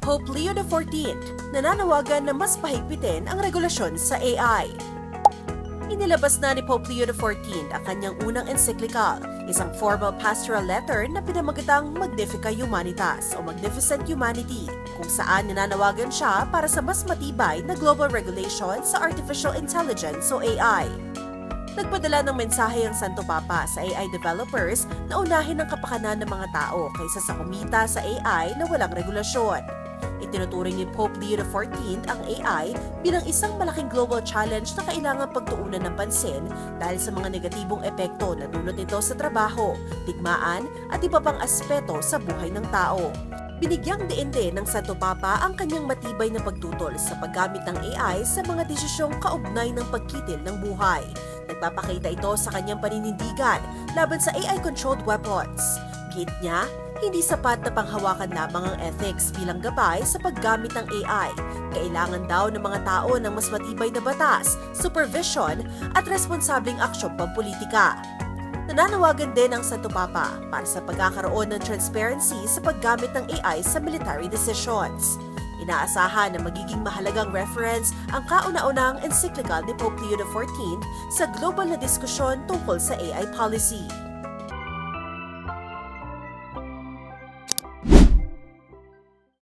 Pope Leo XIV nananawagan na mas pahigpitin ang regulasyon sa AI. Inilabas na ni Pope Leo XIV ang kanyang unang encyclical, isang formal pastoral letter na pinamagatang Magnifica Humanitas o Magnificent Humanity, kung saan nananawagan siya para sa mas matibay na global regulation sa artificial intelligence o AI. Nagpadala ng mensahe ang Santo Papa sa AI developers na unahin ang kapakanan ng mga tao kaysa sa kumita sa AI na walang regulasyon. Itinuturing ni Pope Leo XIV ang AI bilang isang malaking global challenge na kailangang pagtuunan ng pansin dahil sa mga negatibong epekto na dulot nito sa trabaho, digmaan at iba pang aspeto sa buhay ng tao. Binigyang diin din ng Santo Papa ang kanyang matibay na pagtutol sa paggamit ng AI sa mga desisyong kaugnay ng pagkitil ng buhay. Nagpapakita ito sa kanyang paninindigan laban sa AI-controlled weapons. Giit niya, hindi sapat na panghawakan lamang ang ethics bilang gabay sa paggamit ng AI. Kailangan daw ng mga tao ng mas matibay na batas, supervision at responsableng aksyon pampolitika. Nananawagan din ang Santo Papa para sa pagkakaroon ng transparency sa paggamit ng AI sa military decisions. Inaasahan na magiging mahalagang reference ang kauna-unahang encyclical ni Pope Leo XIV sa global na diskusyon tungkol sa AI policy.